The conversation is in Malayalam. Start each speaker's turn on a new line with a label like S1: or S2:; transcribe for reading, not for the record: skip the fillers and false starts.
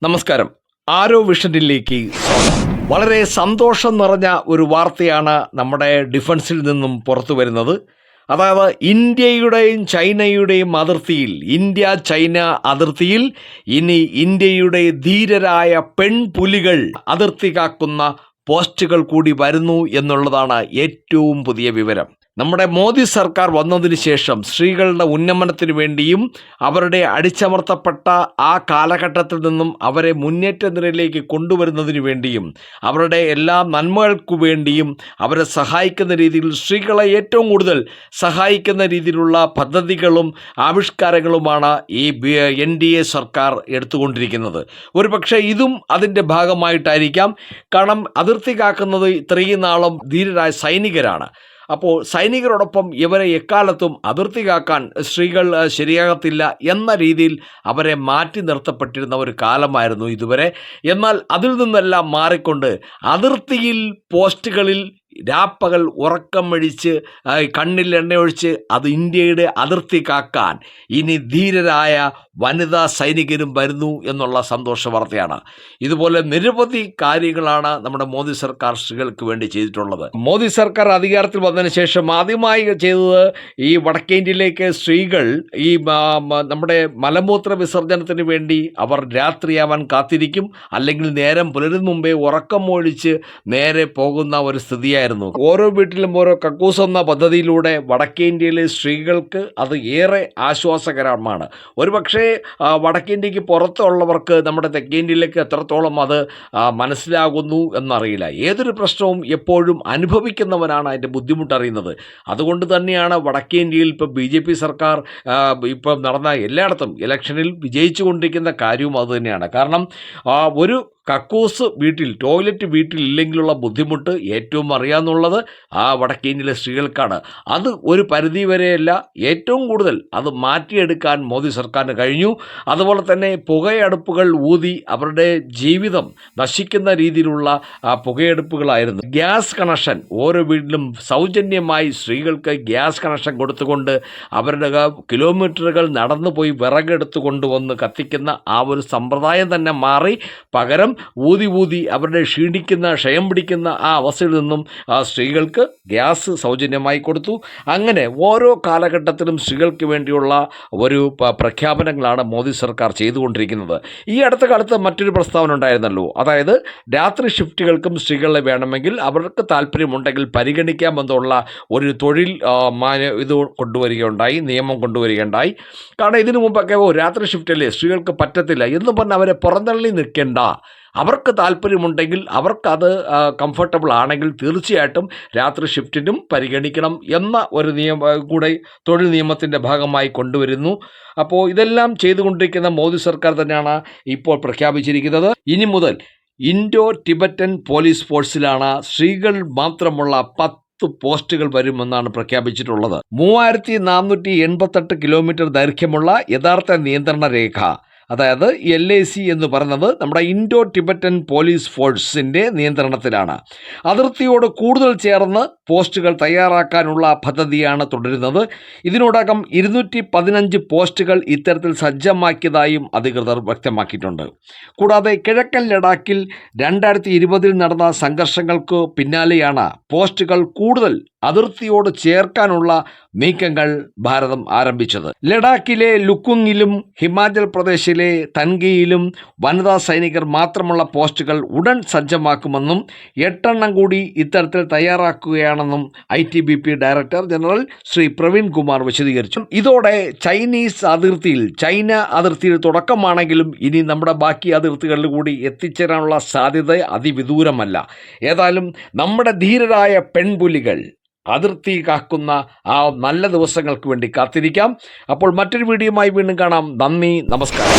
S1: നമസ്കാരം. ആരോ വിഷനിലേക്ക് സ്വാഗതം. വളരെ സന്തോഷം നിറഞ്ഞ ഒരു വാർത്തയാണ് നമ്മുടെ ഡിഫൻസിൽ നിന്നും പുറത്തു വരുന്നത്. അതായത് ഇന്ത്യയുടെയും ചൈനയുടെയും അതിർത്തിയിൽ, ഇന്ത്യ ചൈന അതിർത്തിയിൽ ഇനി ഇന്ത്യയുടെ ധീരരായ പെൺപുലികൾ അതിർത്തി കാക്കുന്ന പോസ്റ്റുകൾ കൂടി വരുന്നു എന്നുള്ളതാണ് ഏറ്റവും പുതിയ വിവരം. നമ്മുടെ മോദി സർക്കാർ വന്നതിന് ശേഷം സ്ത്രീകളുടെ ഉന്നമനത്തിനു വേണ്ടിയും അവരുടെ അടിച്ചമർത്തപ്പെട്ട ആ കാലഘട്ടത്തിൽ നിന്നും അവരെ മുന്നേറ്റ നിരയിലേക്ക് കൊണ്ടുവരുന്നതിനു വേണ്ടിയും അവരുടെ എല്ലാ നന്മകൾക്കു വേണ്ടിയും അവരെ സഹായിക്കുന്ന രീതിയിൽ, സ്ത്രീകളെ ഏറ്റവും കൂടുതൽ സഹായിക്കുന്ന രീതിയിലുള്ള പദ്ധതികളും ആവിഷ്കാരങ്ങളുമാണ് ഈ NDA സർക്കാർ എടുത്തുകൊണ്ടിരിക്കുന്നത്. ഒരു പക്ഷേ ഇതും അതിൻ്റെ ഭാഗമായിട്ടായിരിക്കാം. കാരണം അതിർത്തി കാക്കുന്നത് ഇത്രയും നാളും ധീരരായ സൈനികരാണ്. അപ്പോൾ സൈനികരോടൊപ്പം ഇവരെ എക്കാലത്തും അതിർത്തി കാക്കാൻ സ്ത്രീകൾ ശരിയാകത്തില്ല എന്ന രീതിയിൽ അവരെ മാറ്റി നിർത്തപ്പെട്ടിരുന്ന ഒരു കാലമായിരുന്നു ഇതുവരെ. എന്നാൽ അതിൽ നിന്നെല്ലാം മാറിക്കൊണ്ട് അതിർത്തിയിൽ പോസ്റ്റുകളിൽ രാപ്പകൽ ഉറക്കം ഒഴിച്ച് കണ്ണിൽ എണ്ണയൊഴിച്ച് അത് ഇന്ത്യയുടെ അതിർത്തി കാക്കാൻ ഇനി ധീരരായ വനിതാ സൈനികരും വരുന്നു എന്നുള്ള സന്തോഷ വാർത്തയാണ്. ഇതുപോലെ നിരവധി കാര്യങ്ങളാണ് നമ്മുടെ മോദി സർക്കാർ സ്ത്രീകൾക്ക് വേണ്ടി ചെയ്തിട്ടുള്ളത്. മോദി സർക്കാർ അധികാരത്തിൽ വന്നതിന് ശേഷം ആദ്യമായി ചെയ്തത് ഈ വടക്കേ ഇന്ത്യയിലേക്ക് സ്ത്രീകൾ ഈ നമ്മുടെ മലമൂത്ര വിസർജനത്തിന് വേണ്ടി അവർ രാത്രിയാവാൻ കാത്തിരിക്കും, അല്ലെങ്കിൽ നേരം പുലരുന്ന മുമ്പേ ഉറക്കം ഒഴിച്ച് നേരെ പോകുന്ന ഒരു സ്ഥിതിയായിരുന്നു. ഓരോ വീട്ടിലും ഓരോ കക്കൂസ് എന്ന പദ്ധതിയിലൂടെ വടക്കേ ഇന്ത്യയിലെ സ്ത്രീകൾക്ക് അത് ഏറെ ആശ്വാസകരമാണ്. ഒരുപക്ഷെ വടക്കേ ഇന്ത്യക്ക് പുറത്തുള്ളവർക്ക് നമ്മുടെ തെക്കേ ഇന്ത്യയിലേക്ക് എത്രത്തോളം അത് മനസ്സിലാകുന്നു എന്നറിയില്ല. ഏതൊരു പ്രശ്നവും എപ്പോഴും അനുഭവിക്കുന്നവനാണ് അതിൻ്റെ ബുദ്ധിമുട്ടറിയുന്നത്. അതുകൊണ്ട് തന്നെയാണ് വടക്കേ ഇന്ത്യയിൽ ഇപ്പോൾ BJP സർക്കാർ ഇപ്പം നടന്ന എല്ലായിടത്തും ഇലക്ഷനിൽ വിജയിച്ചു കൊണ്ടിരിക്കുന്ന കാര്യവും അതുതന്നെയാണ്. കാരണം ഒരു കക്കൂസ് വീട്ടിൽ, ടോയ്ലറ്റ് വീട്ടിൽ ഇല്ലെങ്കിലുള്ള ബുദ്ധിമുട്ട് ഏറ്റവും അറിയാമെന്നുള്ളത് ആ വടക്കേ ഇന്ത്യയിലെ സ്ത്രീകൾക്കാണ്. അത് ഒരു പരിധി വരെയല്ല, ഏറ്റവും കൂടുതൽ അത് മാറ്റിയെടുക്കാൻ മോദി സർക്കാരിന് കഴിഞ്ഞു. അതുപോലെ തന്നെ പുകയടുപ്പുകൾ ഊതി അവരുടെ ജീവിതം നശിക്കുന്ന രീതിയിലുള്ള പുകയടുപ്പുകളായിരുന്നു. ഗ്യാസ് കണക്ഷൻ ഓരോ വീട്ടിലും സൗജന്യമായി സ്ത്രീകൾക്ക് ഗ്യാസ് കണക്ഷൻ കൊടുത്തുകൊണ്ട് അവരുടെ കിലോമീറ്ററുകൾ നടന്നു പോയി വിറകെടുത്ത് കൊണ്ടുവന്ന് കത്തിക്കുന്ന ആ ഒരു സമ്പ്രദായം തന്നെ മാറി, പകരം ഊതി അവരുടെ ക്ഷയം പിടിക്കുന്ന ആ അവസ്ഥയിൽ നിന്നും സ്ത്രീകൾക്ക് ഗ്യാസ് സൗജന്യമായി കൊടുത്തു. അങ്ങനെ ഓരോ കാലഘട്ടത്തിലും സ്ത്രീകൾക്ക് വേണ്ടിയുള്ള ഒരു പ്രഖ്യാപനങ്ങളാണ് മോദി സർക്കാർ ചെയ്തുകൊണ്ടിരിക്കുന്നത്. ഈ അടുത്ത കാലത്ത് മറ്റൊരു പ്രസ്താവന ഉണ്ടായിരുന്നല്ലോ, അതായത് രാത്രി ഷിഫ്റ്റുകൾക്കും സ്ത്രീകളെ വേണമെങ്കിൽ അവർക്ക് താല്പര്യമുണ്ടെങ്കിൽ പരിഗണിക്കാമെന്നുള്ള ഒരു തൊഴിൽ ഇത് നിയമം കൊണ്ടുവരികയുണ്ടായി. കാരണം ഇതിനു മുമ്പൊക്കെ രാത്രി ഷിഫ്റ്റല്ലേ സ്ത്രീകൾക്ക് പറ്റത്തില്ല എന്ന് പറഞ്ഞ് അവരെ പുറന്തള്ളി നിൽക്കേണ്ട, അവർക്ക് താല്പര്യമുണ്ടെങ്കിൽ, അവർക്കത് കംഫർട്ടബിൾ ആണെങ്കിൽ തീർച്ചയായിട്ടും രാത്രി ഷിഫ്റ്റിനും പരിഗണിക്കണം എന്ന ഒരു കൂടെ തൊഴിൽ നിയമത്തിൻ്റെ ഭാഗമായി കൊണ്ടുവരുന്നു. അപ്പോൾ ഇതെല്ലാം ചെയ്തുകൊണ്ടിരിക്കുന്ന മോദി സർക്കാർ തന്നെയാണ് ഇപ്പോൾ പ്രഖ്യാപിച്ചിരിക്കുന്നത്. ഇനി മുതൽ ഇൻഡോ ടിബറ്റൻ പോലീസ് ഫോഴ്സിലാണ് സ്ത്രീകൾ മാത്രമുള്ള 10 പോസ്റ്റുകൾ വരുമെന്നാണ് പ്രഖ്യാപിച്ചിട്ടുള്ളത്. 3488 കിലോമീറ്റർ ദൈർഘ്യമുള്ള യഥാർത്ഥ നിയന്ത്രണ രേഖ, അതായത് LAC എന്ന് പറയുന്നത് നമ്മുടെ ഇൻഡോ ടിബറ്റൻ പോലീസ് ഫോഴ്സിൻ്റെ നിയന്ത്രണത്തിലാണ്. അതിർത്തിയോട് കൂടുതൽ ചേർന്ന് പോസ്റ്റുകൾ തയ്യാറാക്കാനുള്ള പദ്ധതിയാണ് തുടരുന്നത്. ഇതിനോടകം 215 പോസ്റ്റുകൾ ഇത്തരത്തിൽ സജ്ജമാക്കിയതായും അധികൃതർ വ്യക്തമാക്കിയിട്ടുണ്ട്. കൂടാതെ കിഴക്കൻ ലഡാക്കിൽ 2020 നടന്ന സംഘർഷങ്ങൾക്ക് പിന്നാലെയാണ് പോസ്റ്റുകൾ കൂടുതൽ അതിർത്തിയോട് ചേർക്കാനുള്ള നീക്കങ്ങൾ ഭാരതം ആരംഭിച്ചത്. ലഡാക്കിലെ ലുക്കുങ്ങിലും ഹിമാചൽ പ്രദേശിലെ തൻഗയിലും വനിതാ സൈനികർ മാത്രമുള്ള പോസ്റ്റുകൾ ഉടൻ സജ്ജമാക്കുമെന്നും 8 എണ്ണം കൂടി ഇത്തരത്തിൽ തയ്യാറാക്കുകയാണെന്നും ITBP director general Shri Praveen Kumar വിശദീകരിച്ചു. ഇതോടെ ചൈന അതിർത്തിയിൽ തുടക്കമാണെങ്കിലും ഇനി നമ്മുടെ ബാക്കി അതിർത്തികളിൽ കൂടി എത്തിച്ചേരാനുള്ള സാധ്യത അതിവിദൂരമല്ല. ഏതായാലും നമ്മുടെ ധീരരായ പെൺപുലികൾ അതിർത്തി കാക്കുന്ന ആ നല്ല ദിവസങ്ങൾക്ക് വേണ്ടി കാത്തിരിക്കാം. അപ്പോൾ മറ്റൊരു വീഡിയോയുമായി വീണ്ടും കാണാം. നന്ദി, നമസ്കാരം.